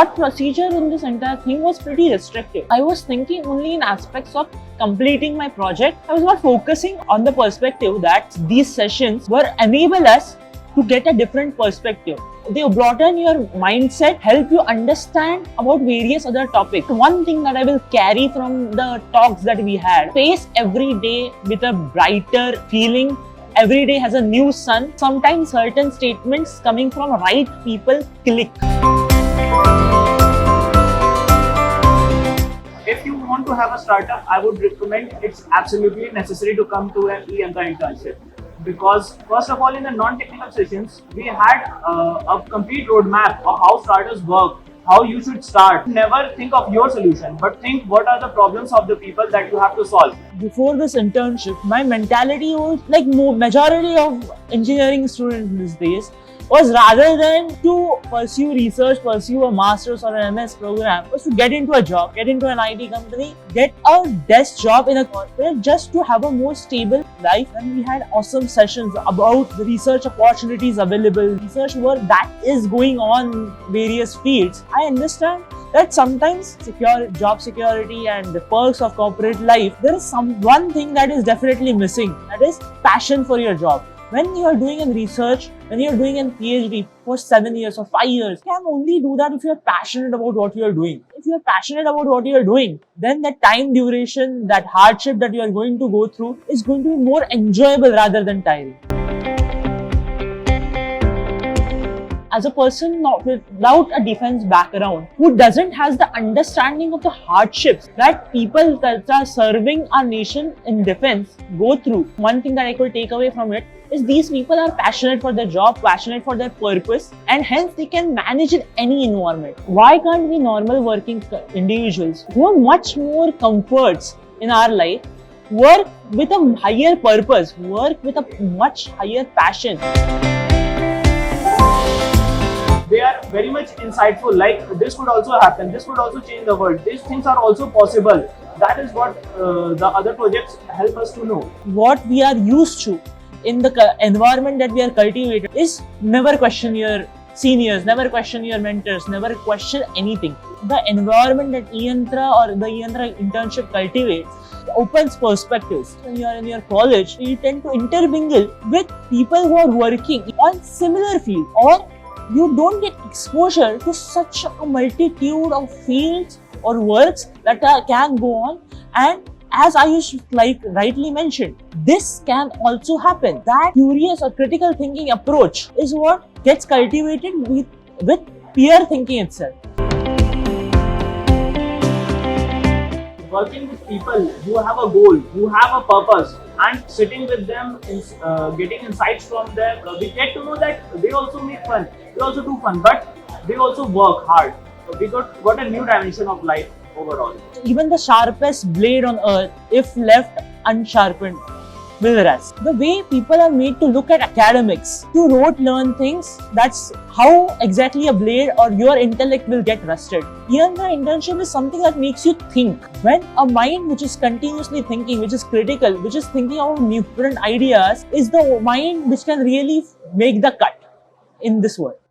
thought procedure in this entire thing was pretty restrictive. I was thinking only in aspects of completing my project. I was not focusing on the perspective that these sessions were enable us to get a different perspective. They broaden your mindset, help you understand about various other topics. One thing that I will carry from the talks that we had, face every day with a brighter feeling. Every day has a new sun. Sometimes certain statements coming from right people click. If you want to have a startup, I would recommend it's absolutely necessary to come to an e-Yantra internship. Because first of all, in the non-technical sessions, we had a complete roadmap of how startups work, how you should start. Never think of your solution, but think what are the problems of the people that you have to solve. Before this internship, my mentality was like majority of engineering students these days was rather than to pursue research, pursue a master's or an MS program, was to get into a job, get into an IT company, get a desk job in a corporate just to have a more stable life. And we had awesome sessions about the research opportunities available, research work that is going on in various fields. I understand that sometimes job security and the perks of corporate life, there is one thing that is definitely missing, that is passion for your job. When you are doing a research, when you are doing a PhD for 7 years or 5 years, you can only do that if you are passionate about what you are doing. If you are passionate about what you are doing, then the time duration, that hardship that you are going to go through is going to be more enjoyable rather than tiring. As a person without a defense background, who doesn't has the understanding of the hardships that people that are serving our nation in defense go through, one thing that I could take away from it is these people are passionate for their job, passionate for their purpose, and hence they can manage in any environment. Why can't we normal working individuals who have much more comforts in our life work with a higher purpose, work with a much higher passion? They are very much insightful, like this could also happen, this could also change the world, these things are also possible. That is what the other projects help us to know. What we are used to in the environment that we are cultivated is never question your seniors, never question your mentors, never question anything. The environment that e-Yantra or the e-Yantra internship cultivates opens perspectives. When you are in your college, you tend to intermingle with people who are working on similar field, or you don't get exposure to such a multitude of fields or works that can go on. And as Ayush rightly mentioned, this can also happen. That curious or critical thinking approach is what gets cultivated with peer thinking itself. Working with people who have a goal, who have a purpose, and sitting with them, getting insights from them, we get to know that they also make fun, they also do fun, but they also work hard. So we got a new dimension of life overall. Even the sharpest blade on earth, if left unsharpened, will rust. The way people are made to look at academics, to rote learn things, that's how exactly a blade or your intellect will get rusted. Even the internship is something that makes you think. When a mind which is continuously thinking, which is critical, which is thinking about different ideas, is the mind which can really make the cut in this world.